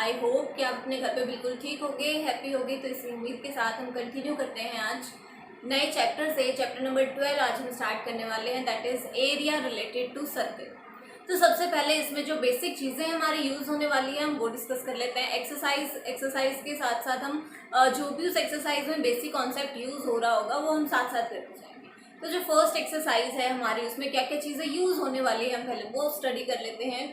I hope कि आप अपने घर पे बिल्कुल ठीक होंगे, हैप्पी होंगे। तो इस उम्मीद के साथ हम कंटिन्यू करते हैं आज नए चैप्टर से। चैप्टर नंबर 12 आज हम स्टार्ट करने वाले हैं, that is area related to circle. तो सबसे पहले इसमें जो बेसिक चीज़ें हमारी यूज़ होने वाली हैं हम वो डिस्कस कर लेते हैं। एक्सरसाइज के साथ साथ हम जो भी उस एक्सरसाइज में बेसिक कॉन्सेप्ट यूज़ हो रहा होगा वो हम साथ साथ करते जाएंगे। तो जो फर्स्ट एक्सरसाइज है हमारी, उसमें क्या क्या चीज़ें यूज़ होने वाली है हम पहले वो स्टडी कर लेते हैं।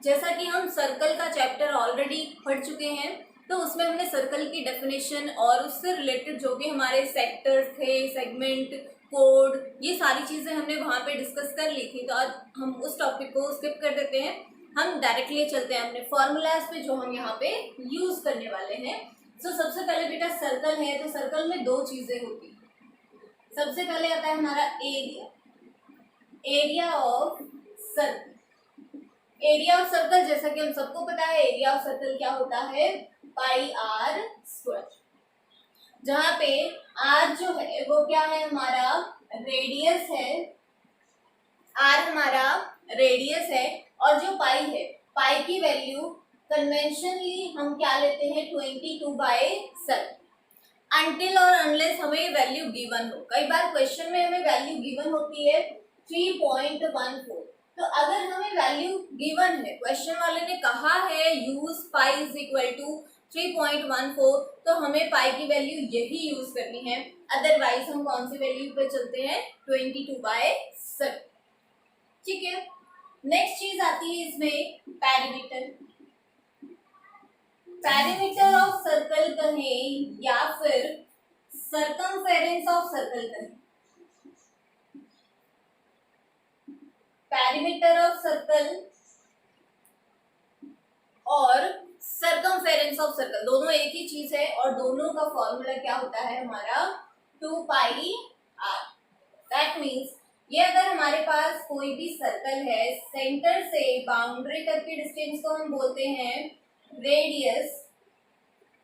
जैसा कि हम सर्कल का चैप्टर ऑलरेडी पढ़ चुके हैं, तो उसमें हमने सर्कल की डेफिनेशन और उससे रिलेटेड जो भी हमारे सेक्टर्स थे, सेगमेंट, कोड, ये सारी चीज़ें हमने वहाँ पे डिस्कस कर ली थी। तो आज हम उस टॉपिक को स्किप कर देते हैं, हम डायरेक्टली चलते हैं अपने फॉर्मूलाज पे जो हम यहाँ पे यूज़ करने वाले हैं। तो सबसे पहले बेटा सर्कल है, तो सर्कल में दो चीज़ें होती हैं। सबसे पहले आता है हमारा area of circle. Area of circle, जैसा कि हम सबको पता है, एरिया ऑफ सर्कल क्या होता है, पाई आर स्क्वायर। जहाँ पे आर जो है वो क्या है, हमारा रेडियस है, आर हमारा रेडियस है, और जो पाई है, पाई की वैल्यू कन्वेंशनली हम क्या लेते हैं, 22/7 अनटिल और अनलेस हमें वैल्यू गिवन हो। कई बार क्वेश्चन में हमें वैल्यू गिवन होती है 3.14। तो अगर हमें वैल्यू गिवन है, क्वेश्चन वाले ने कहा है use pi is equal to 3.14, तो हमें पाई की वैल्यू यही यूज करनी है। अदरवाइज हम कौन सी वैल्यू पे चलते हैं, 22/7। ठीक है। नेक्स्ट चीज आती है इसमें पैरीमीटर। पैरीमीटर ऑफ सर्कल कहें या फिर सर्कमफेरेंस ऑफ सर्कल कहें। पैरीमीटर ऑफ सर्कल और सर्कमफेरेंस ऑफ सर्कल दोनों एक ही चीज है, और दोनों का फॉर्मूला क्या होता है हमारा, 2πr। दैट मीन्स ये अगर हमारे पास कोई भी सर्कल है, सेंटर से बाउंड्री तक के डिस्टेंस को हम बोलते हैं रेडियस।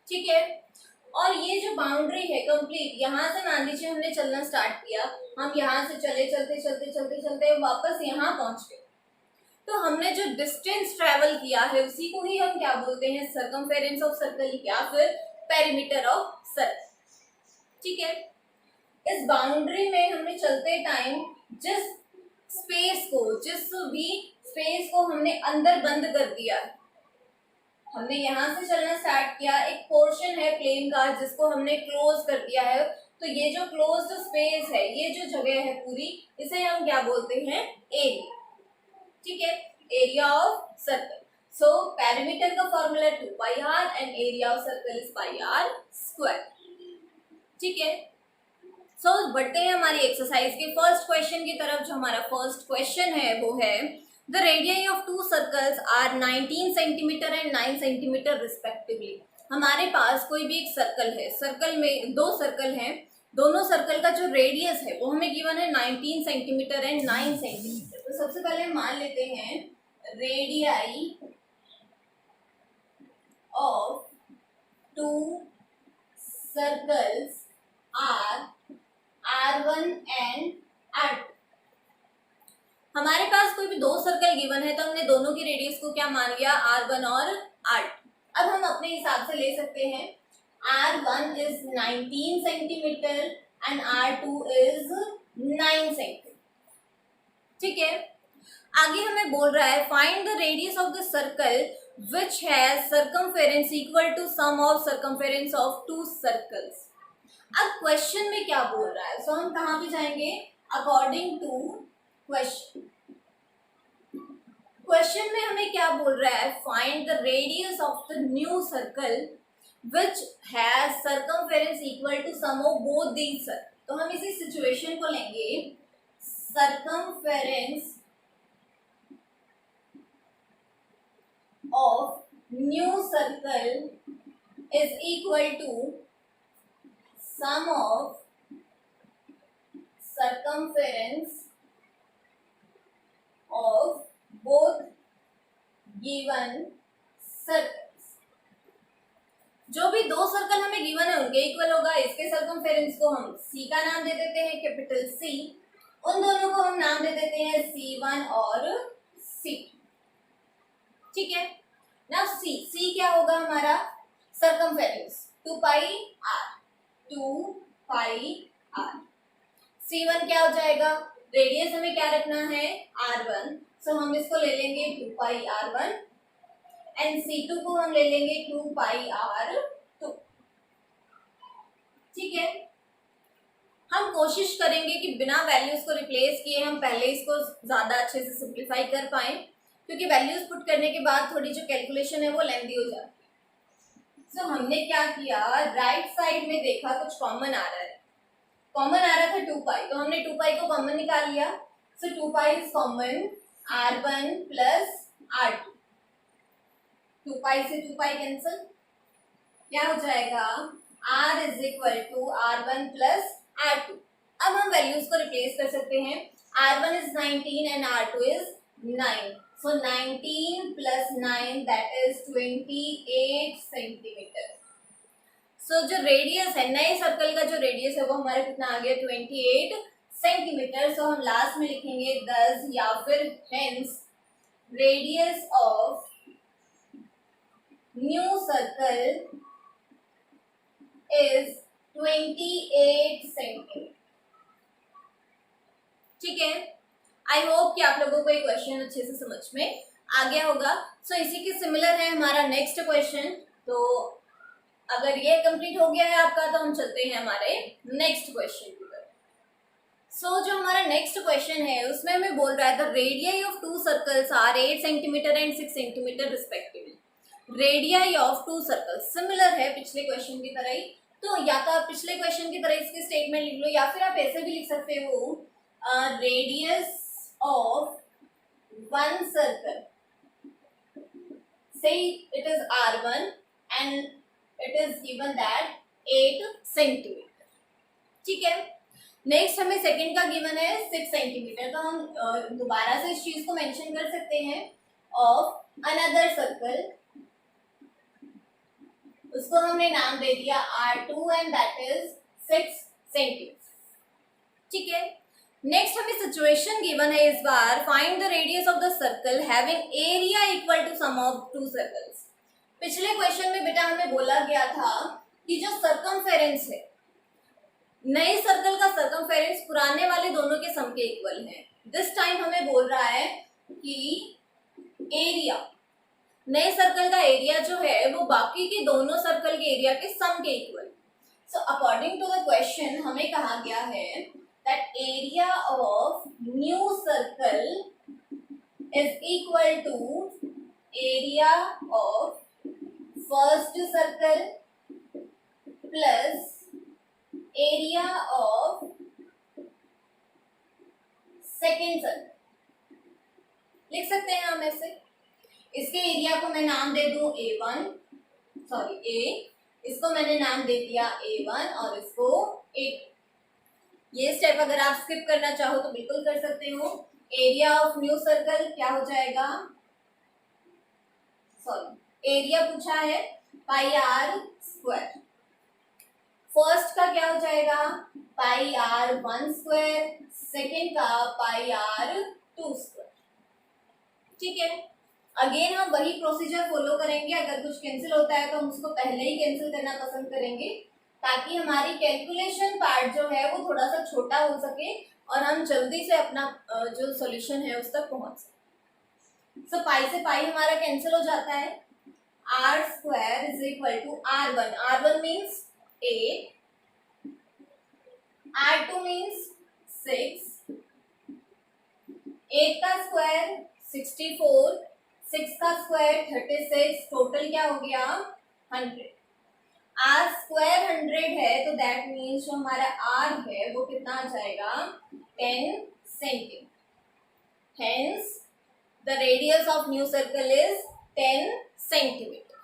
ठीक है। और ये जो बाउंड्री है कंप्लीट, यहाँ से मान लीजिए हमने चलना स्टार्ट किया, हम यहाँ से चले चलते चलते चलते चलते वापस यहाँ पहुंच गए, तो हमने जो डिस्टेंस ट्रेवल किया है उसी को ही हम क्या बोलते हैं, सर्कमफेरेंस ऑफ सर्कल या फिर पेरीमीटर ऑफ सर्कल। ठीक है। इस बाउंड्री में हमने चलते टाइम जिस भी स्पेस को हमने अंदर बंद कर दिया, हमने यहाँ से चलना स्टार्ट किया, एक पोर्शन है प्लेन का जिसको हमने क्लोज कर दिया है, तो ये जो क्लोज्ड स्पेस है, ये जो जगह है पूरी, इसे हम क्या बोलते हैं, एरिया। ठीक है, area of circle. So perimeter का formula 2πr and area of circle is πr square. ठीक है। सो बढ़ते हैं हमारी एक्सरसाइज के फर्स्ट क्वेश्चन की तरफ। जो हमारा फर्स्ट क्वेश्चन है वो है, the radius of two circles are 19 centimetre and 9 centimetre respectively. हमारे पास कोई भी एक सर्कल है, सर्कल में दो सर्कल हैं, दोनों सर्कल का जो रेडियस है वो हमें गिवन है 19 सेंटीमीटर एंड 9 सेंटीमीटर। तो सबसे पहले मान लेते हैं radii of two circles are R1 and R2। हमारे पास कोई भी दो सर्कल गिवन है, तो हमने दोनों की रेडियस को क्या मान लिया, R1 और R2। अब हम अपने हिसाब से ले सकते हैं, R1 is 19 centimetre and R2 is 9 centimetre. ठीक है। आगे हमें बोल रहा है, find the radius of the circle which has circumference equal to sum of circumference of two circles. अब क्वेश्चन में क्या बोल रहा है, सो हम कहाँ पे जाएंगे, अकॉर्डिंग टू क्वेश्चन। क्वेश्चन में हमें क्या बोल रहा है, find the radius of the new circle which has circumference equal to sum of both these circle. तो हम इसी सिचुएशन को लेंगे, circumference of new circle is equal to sum of circumference of both given circles। जो भी दो circle हमें given है उनके इक्वल होगा। इसके सर्कमफेरेंस को हम c का नाम दे देते हैं, कैपिटल C। उन दोनों को हम नाम दे देते हैं C1 और C2। ठीक है। नाउ C क्या होगा हमारा, सर्कमफेरेंस 2 पाई r, 2 पाई r। C1 क्या हो जाएगा, रेडियस हमें क्या रखना है r1, सो हम इसको ले लेंगे 2 पाई r1 एंड C2 को हम ले लेंगे 2 पाई r2। ठीक है, हम कोशिश करेंगे कि बिना वैल्यूज को रिप्लेस किए हम पहले इसको ज्यादा अच्छे से सिंप्लीफाई कर पाए, क्योंकि वैल्यूज पुट करने के बाद थोड़ी जो कैलकुलेशन है वो लेंथी हो जाती है। सो हमने क्या किया, राइट साइड में देखा कुछ कॉमन आ रहा है, कॉमन आ रहा था 2 पाई, तो हमने 2 पाई को कॉमन निकाल लिया। So 2 pi is common, r1 plus r2, 2 pi से 2 पाई कैंसिल, क्या हो जाएगा r is equal to r1 plus r2। अब हम वैल्यूज को रिप्लेस कर सकते हैं, r1 is 19 and r2 is 9, so 19 plus 9 that is 28 centimetre. So जो रेडियस है, नए सर्कल का जो रेडियस है वो हमारा कितना आ गया 28 सेंटीमीटर। सो हम लास्ट में लिखेंगे 10 या फिर hence radius of new circle is 28 centimetre. ठीक है, आई होप कि आप लोगों को ये क्वेश्चन अच्छे से समझ में आ गया होगा। सो इसी के सिमिलर है हमारा नेक्स्ट क्वेश्चन। तो अगर ये कंप्लीट हो गया है आपका तो हम चलते हैं हमारे नेक्स्ट क्वेश्चन की तरफ। सो जो हमारा नेक्स्ट क्वेश्चन है उसमें हमें बोल रहा है the radii of two circles are 8 centimetre and 6 centimetre respectively. Radii of two circles similar है पिछले क्वेश्चन की तरह ही, तो या तो आप पिछले क्वेश्चन की तरह इसके स्टेटमेंट लिख लो या फिर आप ऐसे भी लिख सकते हो, radius of one circle, say it is r1 and it is given that 8 centimetre. ठीक है, नेक्स्ट हमें सेकंड का गिवन है 6 सेंटीमीटर, तो हम दोबारा से इस चीज को मेंशन कर सकते हैं ऑफ अनदर सर्कल, उसको हमने नाम दे दिया r2 and that is 6 centimetre. ठीक है, नेक्स्ट हमें सिचुएशन गिवन है इस बार, find the radius of the circle having area equal to sum of two circles. पिछले क्वेश्चन में बेटा हमें बोला गया था कि जो सर्कमफेरेंस है, नए सर्कल का सर्कमफेरेंस पुराने वाले दोनों के सम के इक्वल है। दिस टाइम हमें बोल रहा है कि एरिया, नए सर्कल का एरिया जो है वो बाकी के दोनों सर्कल के एरिया के सम के equal. So according to the question हमें कहा गया है that area of new circle is equal to area of first circle plus area of second circle। लिख सकते हैं हम ऐसे, इसके एरिया को मैं नाम दे दूं A1, सॉरी A, इसको मैंने नाम दे दिया A1 और इसको A2। ये स्टेप अगर आप स्किप करना चाहो तो बिल्कुल कर सकते हो। एरिया ऑफ न्यू सर्कल क्या हो जाएगा, सॉरी एरिया पूछा है पाई r स्क्वायर, फर्स्ट का क्या हो जाएगा पाई r1 स्क्वायर, सेकेंड का पाई r2 स्क्वायर। ठीक है, अगेन हम वही प्रोसीजर फॉलो करेंगे, अगर कुछ कैंसिल होता है तो हम उसको पहले ही कैंसिल करना पसंद करेंगे ताकि हमारी कैलकुलेशन पार्ट जो है वो थोड़ा सा छोटा हो सके और हम जल्दी से अपना जो सॉल्यूशन है उस तक पहुंच सके। सो पाई से पाई हमारा कैंसिल हो जाता है, r square is equal to r1, r1 means 8, r2 means 6, 8 का स्क्वायर 64, 6 का स्क्वायर 36, टोटल क्या हो गया 100। आर स्क्वायर 100 है तो दैट मीन्स जो हमारा आर है वो कितना आ जाएगा 10 centimetre. Hence the radius of new circle is 10 centimetre.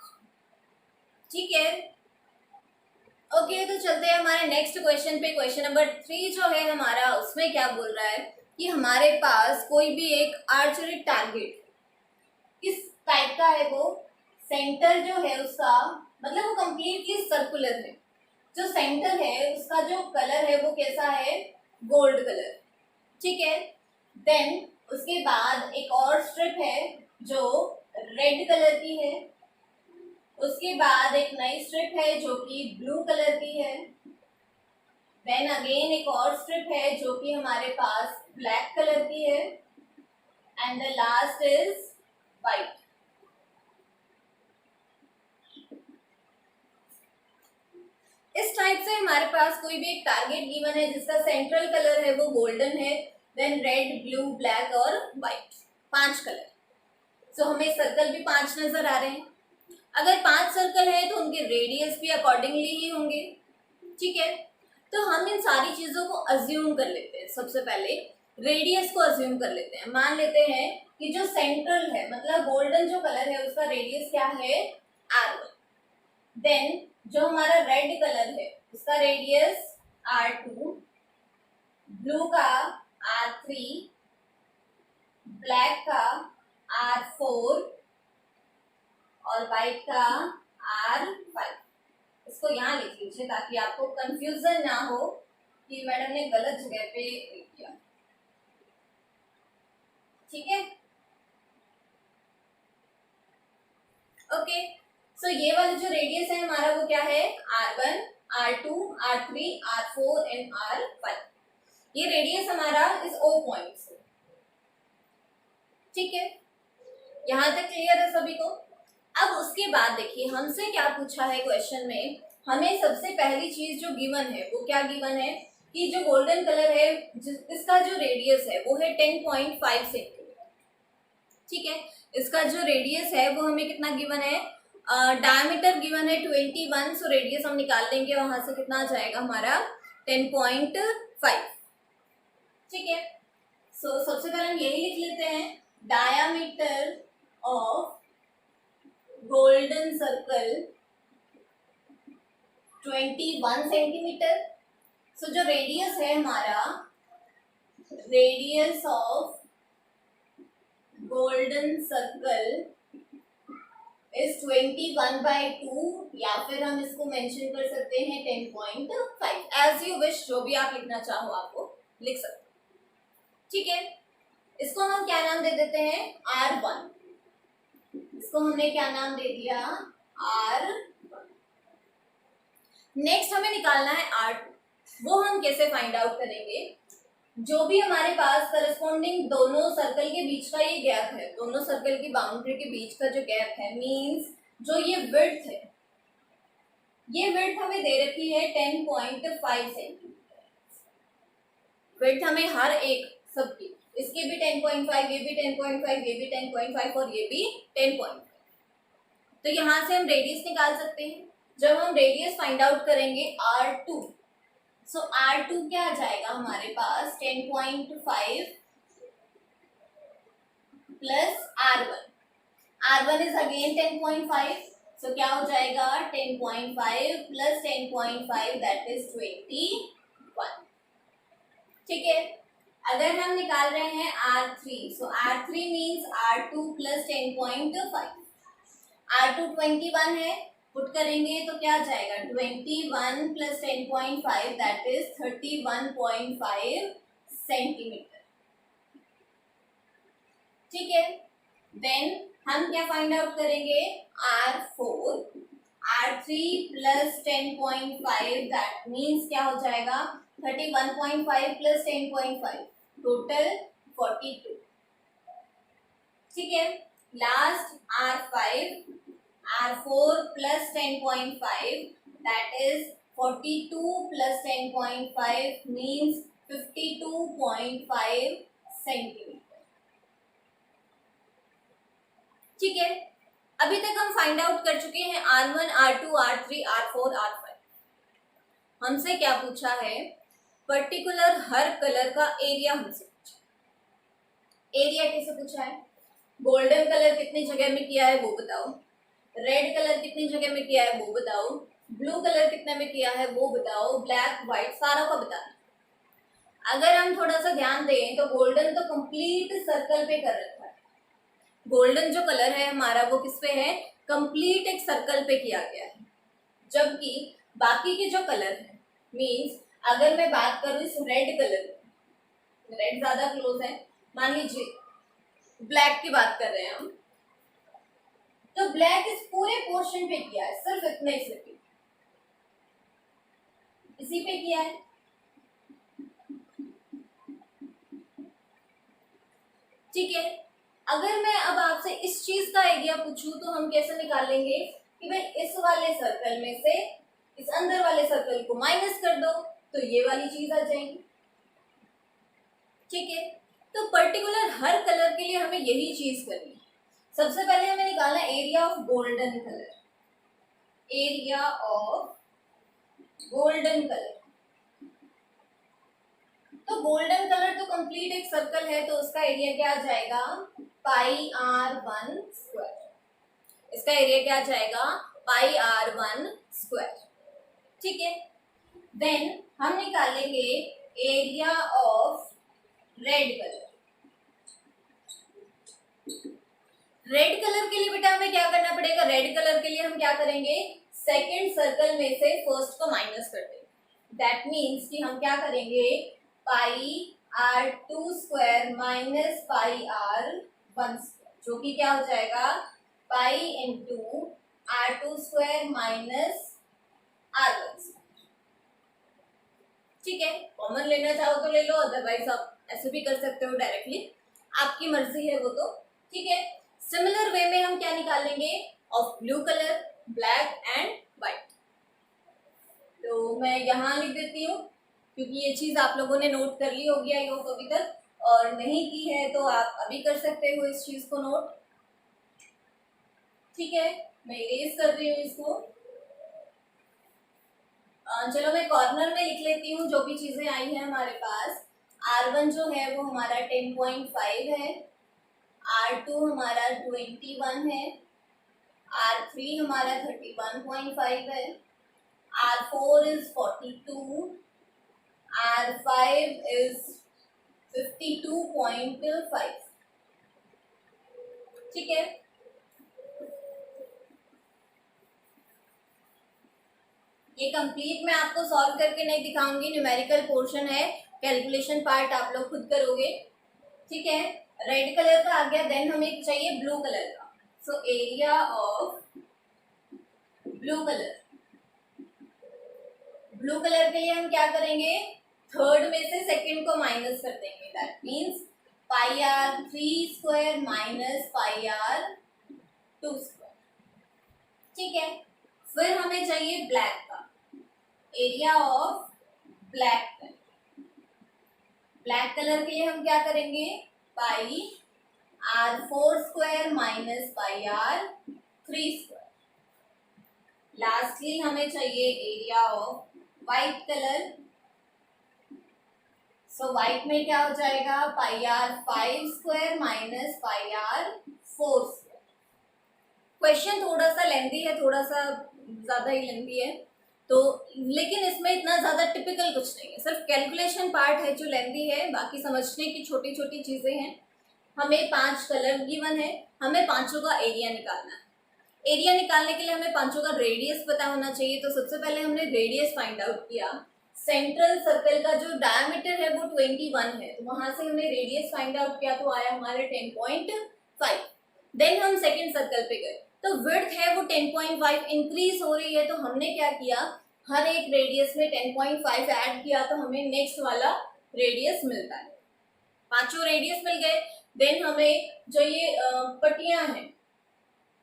ठीक है, ओके, तो चलते हैं हमारे नेक्स्ट क्वेश्चन पे। क्वेश्चन नंबर 3 जो है हमारा, उसमें क्या बोल रहा है कि हमारे पास कोई भी एक आर्चरी टारगेट किस टाइप का है, वो सेंटर जो है उसका मतलब वो कंप्लीटली सर्कुलर है, जो सेंटर है उसका जो कलर है वो कैसा है गोल्ड कलर। ठीक है, देन उसके बाद एक और स्ट्रिप है जो रेड कलर की है, उसके बाद एक नई स्ट्रिप है जो कि ब्लू कलर की है। देन अगेन एक और स्ट्रिप है जो कि हमारे पास ब्लैक कलर की है। And the last is white. इस टाइप से हमारे पास कोई भी एक टारगेट गिवन है जिसका सेंट्रल कलर है वो गोल्डन है, देन रेड, ब्लू, ब्लैक और व्हाइट, 5 कलर। सो हमें सर्कल भी 5 नजर आ रहे हैं। अगर 5 सर्कल है तो उनके रेडियस भी अकॉर्डिंगली ही होंगे। ठीक है, तो हम इन सारी चीजों को अज्यूम कर लेते हैं। सबसे पहले रेडियस को अज्यूम कर लेते हैं। मान लेते हैं कि जो सेंट्रल है मतलब गोल्डन जो कलर है उसका रेडियस क्या है, R1। देन जो हमारा रेड कलर है उसका रेडियस R2, ब्लू का R3, ब्लैक का R4 और व्हाइट का R5। इसको यहाँ लिख लीजिए ताकि आपको कंफ्यूजन ना हो कि मैडम ने गलत जगह पे लिख दिया। ठीक है, ओके। सो ये वाला जो रेडियस है हमारा वो क्या है, R1, R2, R3, R4 and R5। ये रेडियस हमारा इस O पॉइंट से। ठीक है, यहाँ तक क्लियर है सभी को। अब उसके बाद देखिए हमसे क्या पूछा है क्वेश्चन में। हमें सबसे पहली चीज जो गिवन है वो क्या गिवन है कि जो गोल्डन कलर है इसका जो रेडियस है वो है 10.5 सेंटीमीटर। ठीक है, इसका जो रेडियस है वो हमें कितना गिवन है, डायमीटर गिवन है 21। सो रेडियस हम निकाल लेंगे, वहां से कितना आ जाएगा हमारा 10.5। ठीक है, सो सबसे पहले हम यही लिख लेते हैं, diameter of golden circle 21 centimetre. So जो रेडियस है हमारा, radius of golden circle is 21/2 या फिर हम इसको मेंशन कर सकते हैं 10.5। एज यू विश, जो भी आप लिखना चाहो आप वो लिख सकते हो। ठीक है, इसको हम क्या नाम दे देते हैं, R1। इसको हमने क्या नाम दे दिया, R1। नेक्स्ट हमें निकालना है R2। वो हम कैसे फाइंड आउट करेंगे, जो भी हमारे पास करस्पॉन्डिंग दोनों सर्कल के बीच का ये गैप है, दोनों सर्कल की बाउंड्री के बीच का जो गैप है, मींस जो ये विड्थ है, ये विड्थ हमें दे रखी है 10.5 सेंटीमीटर। विड्थ हमें हर एक सबकी, इसके भी 10.5, ये भी 10.5, ये भी 10.5 और ये भी 10.5। तो यहाँ से हम रेडियस निकाल सकते हैं। जब हम रेडियस फाइंड आउट करेंगे R2, सो R2 क्या आ जाएगा हमारे पास 10.5 plus R1। R1 is again 10.5, सो क्या हो जाएगा 10.5 प्लस 10.5 दैट इज 21। ठीक है, अगर हम निकाल रहे हैं R3, सो R3 means R2 plus 10.5। R2 21 है, पुट करेंगे तो क्या जाएगा 21 प्लस 10.5 दैट इज 31.5 सेंटीमीटर। ठीक है, देन हम क्या फाइंड आउट करेंगे, R4। R3 plus 10.5 that means क्या हो जाएगा 31.5 प्लस 10.5 टोटल 42। ठीक है, last R5, R4 plus 10.5 that is 42 plus 10.5 means 52.5 centimetre. ठीक है, अभी तक हम फाइंड आउट कर चुके हैं R1, R2, R3, R4, R5। हमसे क्या पूछा है, पर्टिकुलर हर कलर का एरिया हमसे पूछा। एरिया कैसे पूछा है, गोल्डन कलर कितनी जगह में किया है वो बताओ, रेड कलर कितनी जगह में किया है वो बताओ, ब्लू कलर कितने में किया है वो बताओ, ब्लैक, व्हाइट सारा का बताना। अगर हम थोड़ा सा ध्यान दें तो गोल्डन तो कंप्लीट सर्कल पे कर रखा है। गोल्डन जो कलर है हमारा वो किस पे है, कंप्लीट एक सर्कल पे किया गया है। जबकि बाकी के जो कलर है, मीन्स अगर मैं बात करूँ इस रेड कलर, रेड ज्यादा क्लोज है, मान लीजिए ब्लैक की बात कर रहे हैं हम, तो ब्लैक इस पूरे पोर्शन पे किया है, सिर्फ इतने से पे, इसी पे किया है। ठीक है, अगर मैं अब आपसे इस चीज का एरिया पूछूं तो हम कैसे निकालेंगे कि भाई इस वाले सर्कल में से इस अंदर वाले सर्कल को माइनस कर दो तो ये वाली चीज आ जाएगी। ठीक है, तो पर्टिकुलर हर कलर के लिए हमें यही चीज करनी है। सबसे पहले हमें निकालना area of golden colour, area of golden colour. तो गोल्डन कलर तो कंप्लीट एक सर्कल है, तो उसका एरिया क्या आ जाएगा, पाई आर वन स्क्वायर। इसका एरिया क्या आ जाएगा, पाई आर वन स्क्वायर। ठीक है, देन हम निकालेंगे area of red colour. Red colour के लिए बेटा हमें क्या करना पड़ेगा, रेड कलर के लिए हम क्या करेंगे, सेकेंड सर्कल में से फर्स्ट को माइनस कर देंगे। दैट मीन्स कि हम क्या करेंगे, pi r two square minus pi r one square, जो कि क्या हो जाएगा, pi into r two square minus r one square. ठीक है, कॉमन लेना चाहो तो ले लो, अदरवाइज आप ऐसे भी कर सकते हो डायरेक्टली, आपकी मर्जी है वो तो। ठीक है, सिमिलर वे में हम क्या निकालेंगे, of blue colour, black and white. तो मैं यहाँ लिख देती हूँ क्योंकि ये चीज आप लोगों ने नोट कर ली होगी आई होप अभी तक, और नहीं की है तो आप अभी कर सकते हो इस चीज को नोट। ठीक है, मैं इरेज कर रही हूँ इसको। चलो मैं कॉर्नर में लिख लेती हूँ जो भी चीजें आई हैं हमारे पास। R1 जो है वो हमारा 10.5 है, R2 हमारा 21 है, R3 हमारा 31.5 है, R4 इज 42, R5 इज 52.5। ठीक है, ये कंप्लीट मैं आपको सॉल्व करके नहीं दिखाऊंगी, न्यूमेरिकल पोर्शन है, कैलकुलेशन पार्ट आप लोग खुद करोगे। ठीक है, रेड कलर का आ गया, देन हमें चाहिए ब्लू कलर का। So area of blue colour, blue colour के लिए हम क्या करेंगे, थर्ड में से सेकंड को माइनस कर देंगे। That means pi r three square minus pi r two square. ठीक है, फिर हमें चाहिए ब्लैक का, area of black colour. Black colour के लिए हम क्या करेंगे, pi r four square minus pi r three square. Lastly हमें चाहिए area of white colour. So white में क्या हो जाएगा, pi r five square minus pi r four square. Question थोड़ा सा लेंथी है, थोड़ा सा ज्यादा ही लेंथी है तो, लेकिन इसमें इतना ज्यादा टिपिकल कुछ नहीं है, सिर्फ कैलकुलेशन पार्ट है जो लेंथी है, बाकी समझने की छोटी छोटी चीजें हैं। हमें 5 कलर गिवन है, हमें पांचों का एरिया निकालना है। एरिया निकालने के लिए हमें पांचों का रेडियस पता होना चाहिए, तो सबसे पहले हमने रेडियस फाइंड आउट किया। सेंट्रल सर्कल का जो डायमीटर है वो 21 है, तो वहां से हमने रेडियस फाइंड आउट किया तो आया हमारे 10.5। देन हम सेकेंड सर्कल पे गए, तो विड्थ है वो 10.5 इंक्रीज हो रही है, तो हमने क्या किया, हर एक रेडियस में 10.5 ऐड किया तो हमें नेक्स्ट वाला रेडियस मिलता है। पांचों रेडियस मिल गए। देन हमें जो ये पट्टियां हैं,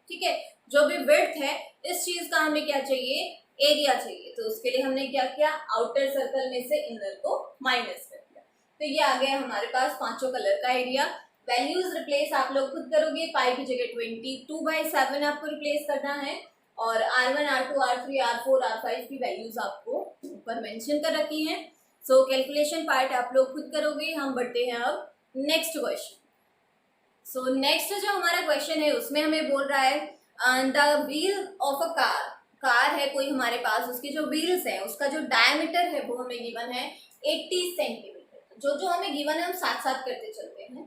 ठीक है, जो भी विड्थ है, इस चीज का हमें क्या चाहिए, एरिया चाहिए, तो उसके लिए हमने क्या किया, आउटर सर्कल में से इनर को माइनस कर दिया। तो ये आ गया हमारे पास पांचों कलर का एरिया। वैल्यूज रिप्लेस आप लोग खुद करोगे, पाई की जगह 22/7 आपको रिप्लेस करना है, और R1, R2, R3, R4, R5 की वैल्यूज आपको ऊपर मेंशन कर रखी हैं। सो कैलकुलेशन पार्ट आप लोग खुद करोगे। हम बढ़ते हैं अब नेक्स्ट क्वेश्चन। सो नेक्स्ट जो हमारा क्वेश्चन है उसमें हमें बोल रहा है the wheel of a car है कोई हमारे पास, उसके जो व्हील्स हैं उसका जो डायमीटर है वो हमें गिवन है 80 सेंटीमीटर। जो जो हमें गिवन है हम साथ साथ करते चलते हैं।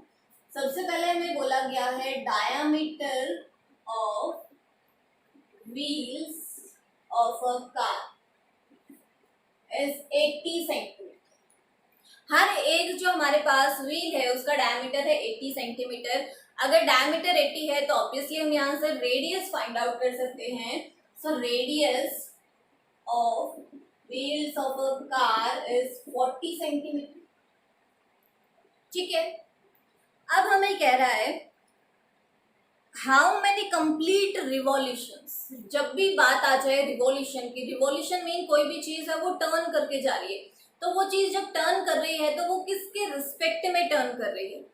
सबसे पहले हमें बोला गया है diameter of wheels of a car is 80 centimetre. हर एक जो हमारे पास व्हील है उसका डायमीटर है 80 सेंटीमीटर। अगर डायमीटर 80 है तो ऑब्वियसली हम यहाँ से रेडियस फाइंड आउट कर सकते हैं. So radius of wheels of a car is 40 centimetre. ठीक है. अब हमें कह रहा है हाउ मेनी कंप्लीट रिवॉल्यूशंस. जब भी बात आ जाए रिवॉल्यूशन की, रिवॉल्यूशन मीन कोई भी चीज है वो टर्न करके जा रही है, तो वो चीज जब टर्न कर रही है तो वो किसके रिस्पेक्ट में टर्न कर रही है.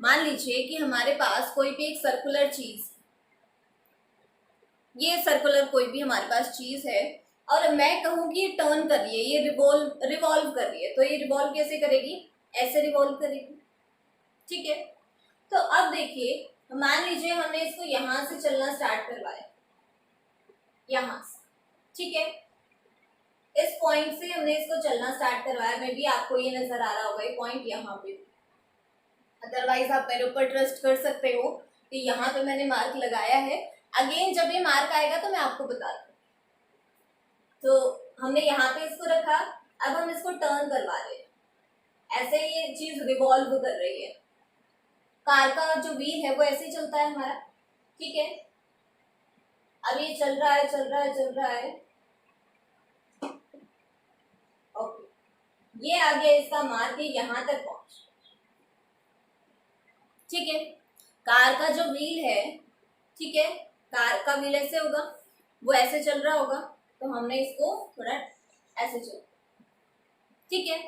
मान लीजिए कि हमारे पास कोई भी एक सर्कुलर चीज, ये सर्कुलर कोई भी हमारे पास चीज है और मैं कहूँ कि ये टर्न कर रही है, ये रिवॉल्व कर रही है, तो ये रिवॉल्व कैसे करेगी, ऐसे रिवॉल्व करेगी. ठीक है. तो अब देखिए, मान लीजिए हमने इसको यहां से चलना स्टार्ट करवाया, यहां से. ठीक है. इस पॉइंट से हमने इसको चलना स्टार्ट करवाया. मे बी आपको ये नजर आ रहा होगा ये पॉइंट यहाँ पे, अदरवाइज आप मेरे ऊपर ट्रस्ट कर सकते हो कि यहाँ पे मैंने मार्क लगाया है. अगेन जब ये मार्क आएगा तो मैं आपको बता दूँ. तो हमने यहाँ पे इसको रखा, अब हम इसको टर्न करवा रहे हैं, ऐसे ये चीज रिवॉल्व कर रही है. कार का जो व्हील है वो ऐसे ही चलता है हमारा. ठीक है. अब ये चल रहा है चल रहा है चल रहा है. ओके. ये आ गया इसका मार्क, ये यहाँ तक पहुंच. ठीक है. कार का जो व्हील है, ठीक है, कार का व्हील ऐसे होगा, वो ऐसे चल रहा होगा, तो हमने इसको थोड़ा ऐसे चल. ठीक है.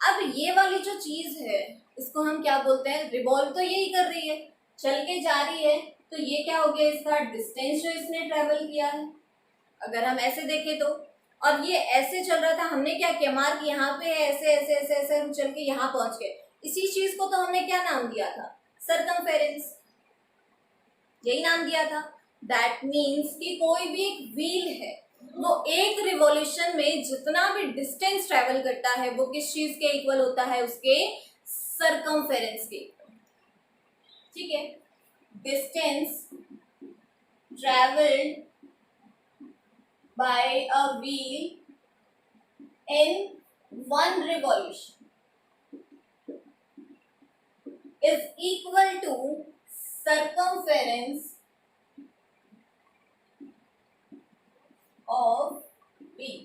अब ये वाली जो चीज है इसको हम क्या बोलते हैं, रिवॉल्व तो यही कर रही है, चल के जा रही है, तो ये क्या हो गया इसका डिस्टेंस जो इसने ट्रेवल किया है. अगर हम ऐसे देखें तो, और ये ऐसे चल रहा था, हमने क्या किया, मार्क यहाँ पे है, ऐसे ऐसे ऐसे ऐसे हम चल के यहाँ पहुंच गए. इसी चीज को तो हमने क्या नाम दिया था, सरकमफेरेंस, यही नाम दिया था. दैट मीन्स कि कोई भी एक व्हील है वो एक रिवॉल्यूशन में जितना भी डिस्टेंस ट्रेवल करता है वो किस चीज के इक्वल होता है, उसके सरकमफेरेंस के. ठीक है. Distance travelled by a wheel in one revolution is equal to circumference of wheel.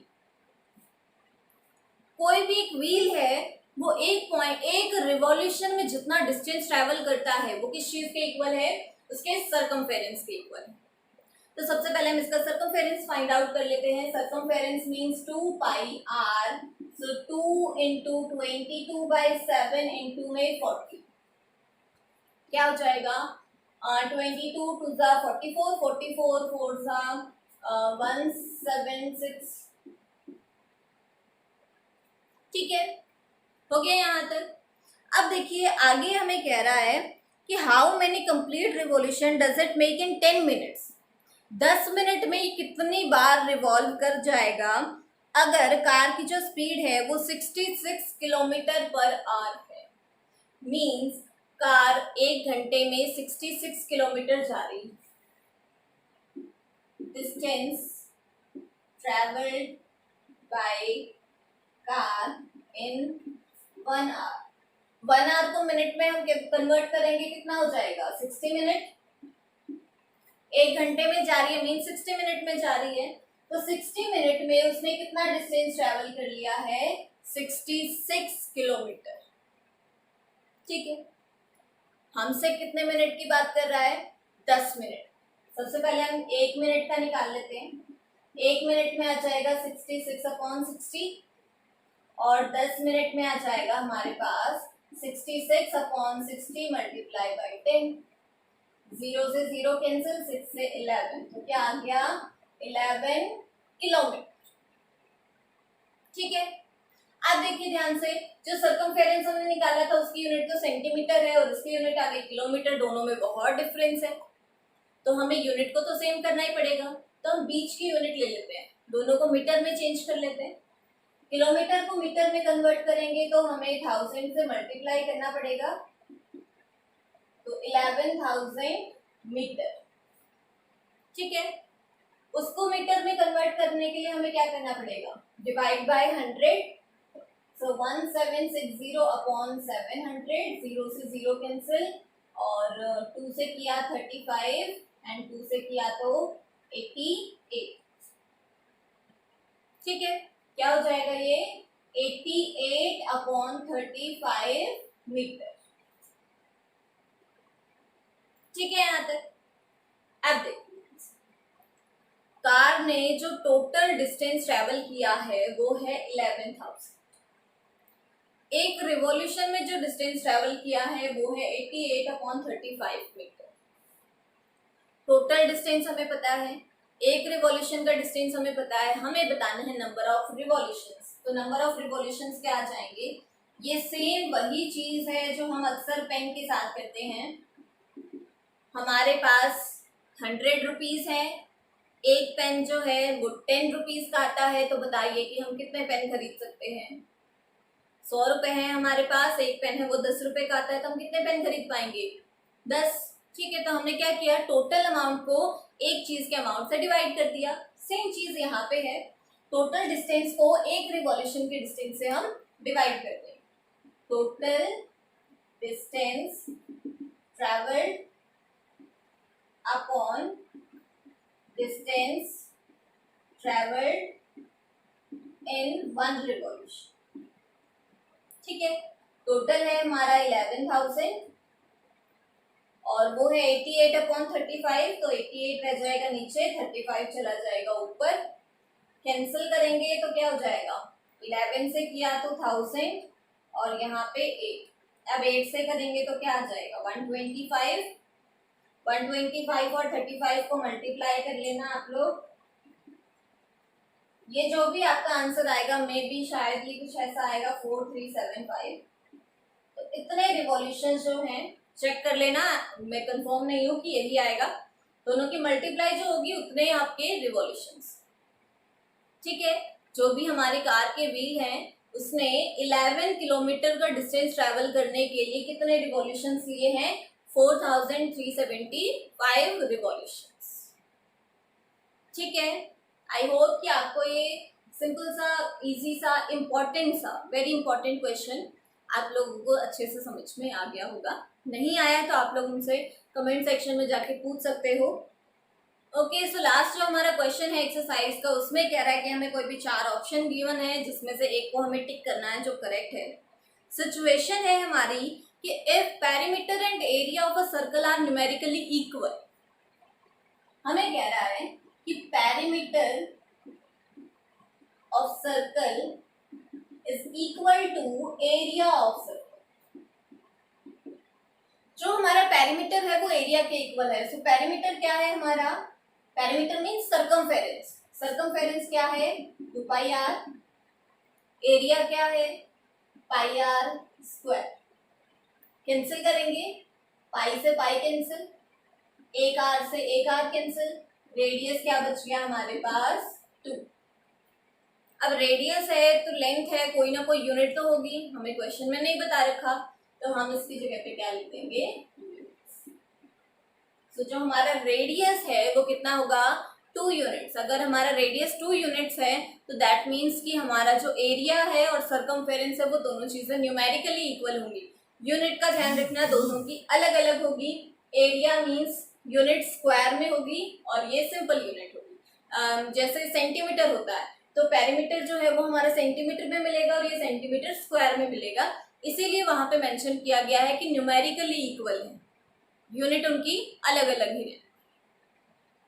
कोई भी एक व्हील है वो एक रिवॉल्यूशन में जितना डिस्टेंस ट्रेवल करता है वो किस चीज के इक्वल है, उसके सरकमफेरेंस के इक्वल है. तो सबसे पहले हम इसका सरकमफेरेंस फाइंड आउट कर लेते हैं. Circumference means 2 pi r. So 2 into 22/7 into में 40 क्या हो जाएगा, 22 टू ज़ा 44, 44 4 ज़ा 176. ठीक है. हो गया यहाँ तक. अब देखिए आगे हमें कह रहा है कि how many complete revolution does it make in 10 minutes. 10 minute में ये कितनी बार रिवॉल्व कर जाएगा अगर कार की जो स्पीड है वो 66 किलोमीटर पर आवर है. मीन्स कार 1 घंटे में 66 किलोमीटर जा रही है. Distance travelled by car in 1 hour. 1 hour को मिनट में हम कन्वर्ट करेंगे, कितना हो जाएगा, 60 मिनट. 1 घंटे में जा रही है मीन 60 मिनट में जा रही है, तो 60 मिनट में उसने कितना डिस्टेंस ट्रेवल कर लिया है, 66 किलोमीटर. ठीक है. हमसे कितने मिनट की बात कर रहा है, 10 मिनट. सबसे पहले हम 1 मिनट का निकाल लेते हैं. 1 मिनट में आ जाएगा 66/60 और 10 मिनट में आ जाएगा हमारे पास 66/60 मल्टीप्लाई बाई 10. 0 से 0 कैंसिल, 6 से 11, तो क्या आ गया, 11 किलोमीटर. ठीक है. अब देखिए ध्यान से, जो सरकमफेरेंस हमने निकाला था उसकी यूनिट तो सेंटीमीटर है और उसकी यूनिट आ गई किलोमीटर. दोनों में बहुत डिफरेंस है, तो हमें यूनिट को तो सेम करना ही पड़ेगा. तो हम बीच की यूनिट ले लेते हैं, दोनों को मीटर में चेंज कर लेते हैं. किलोमीटर को मीटर में कन्वर्ट करेंगे तो हमें 1000 से मल्टीप्लाई करना पड़ेगा, तो 11,000 मीटर. ठीक है. उसको मीटर में कन्वर्ट करने के लिए हमें क्या करना पड़ेगा, डिवाइड बाय 100. सो 1760/700, 0 से 0 कैंसिल और 2 से किया 35 एंड 2 से किया तो 88। ठीक है, क्या हो जाएगा ये 88/35 मीटर। ठीक है यहाँ तक। अब देखिए कार ने जो टोटल डिस्टेंस ट्रेवल किया है वो है 11,000। एक रिवॉल्यूशन में जो डिस्टेंस ट्रेवल किया है वो है 88/35 मीटर। टोटल डिस्टेंस हमें पता है, एक रिवॉल्यूशन का डिस्टेंस हमें पता है, हमें बताना है नंबर ऑफ रिवॉल्यूशंस। तो नंबर ऑफ रिवॉल्यूशंस क्या आ जाएंगे, ये सेम वही चीज है जो हम अक्सर पेन के साथ करते हैं। हमारे पास 100 रुपीज है, एक पेन जो है वो 10 रुपीज का आता है, तो बताइए कि हम कितने पेन खरीद सकते हैं। 100 रुपए है हमारे पास, एक पेन है वो 10 रुपए का आता है, तो हम कितने पेन खरीद पाएंगे 10। ठीक है, तो हमने क्या किया, टोटल अमाउंट को एक चीज के अमाउंट से डिवाइड कर दिया। सेम चीज यहाँ पे है, टोटल डिस्टेंस को एक रिवॉल्यूशन के डिस्टेंस से हम डिवाइड करते हैं। Total distance travelled upon distance travelled in 1 revolution. ठीक है, टोटल है हमारा 11,000 और वो है 88/35, तो 88 रह जाएगा नीचे, 35 चला जाएगा ऊपर। कैंसिल करेंगे तो क्या हो जाएगा, 11 से किया तो 1000 और यहाँ पे 8। अब 8 से करेंगे तो क्या आ जाएगा 125। 125 और 35 को मल्टीप्लाई कर लेना आप लोग। ये जो भी आपका आंसर आएगा मे बी शायद ये कुछ ऐसा आएगा 4375। तो इतने रिवॉल्यूशन जो हैं चेक कर लेना, मैं कंफर्म नहीं हूँ कि यही आएगा। दोनों की मल्टीप्लाई जो होगी उतने आपके रिवॉल्यूशंस। ठीक है, जो भी हमारी कार के व्हील हैं उसने 11 किलोमीटर का डिस्टेंस ट्रैवल करने के लिए कितने रिवॉल्यूशंस लिए हैं, 4375 रिवॉल्यूशंस। ठीक है, आई होप कि आपको ये सिंपल सा, इजी सा, इम्पोर्टेंट सा, वेरी इंपॉर्टेंट क्वेश्चन आप लोगों को अच्छे से समझ में आ गया होगा। नहीं आया तो आप लोग उनसे कमेंट सेक्शन में जाके पूछ सकते हो। ओके, सो लास्ट जो हमारा क्वेश्चन है एक्सरसाइज का, उसमें कह रहा है कि हमें कोई भी 4 ऑप्शन गिवन है जिसमें से एक को हमें टिक करना है जो करेक्ट है। सिचुएशन है हमारी कि if perimeter and area of a circle are numerically equal. हमें कह रहा है कि perimeter of circle is equal to area of circle. जो हमारा पेरीमीटर है वो एरिया के इक्वल है। सो पेरीमीटर क्या है हमारा, पेरीमीटर मीन्स सर्कमफेरेंस। सर्कमफेरेंस क्या है 2πr, एरिया क्या है πr स्क्वायर। कैंसिल करेंगे, पाई से पाई कैंसिल, एक आर से एक आर कैंसिल, रेडियस क्या बच गया हमारे पास 2। अब रेडियस है तो लेंथ है, कोई ना कोई यूनिट तो होगी, हमें क्वेश्चन में नहीं बता रखा, तो हम इसकी जगह पे क्या लिख देंगे तो जो हमारा रेडियस है वो कितना होगा 2 यूनिट्स। अगर हमारा रेडियस 2 यूनिट्स है तो दैट मीन्स कि हमारा जो एरिया है और सर्कमफेरेंस है वो दोनों चीजें न्यूमेरिकली इक्वल होंगी। यूनिट का ध्यान रखना, दोनों की अलग अलग होगी। एरिया मीन्स यूनिट स्क्वायर में होगी और ये सिंपल यूनिट होगी। जैसे सेंटीमीटर होता है तो पेरीमीटर जो है वो हमारा सेंटीमीटर में मिलेगा और ये सेंटीमीटर स्क्वायर में मिलेगा, इसीलिए वहां पे मेंशन किया गया है कि न्यूमेरिकली इक्वल है, यूनिट उनकी अलग अलग ही है।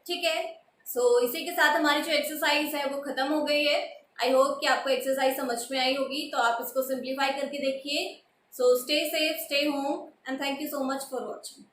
ठीक है, सो इसी के साथ हमारी जो एक्सरसाइज है वो खत्म हो गई है। आई होप कि आपको एक्सरसाइज समझ में आई होगी, तो आप इसको सिंप्लीफाई करके देखिए। So stay safe, stay home and thank you so much for watching.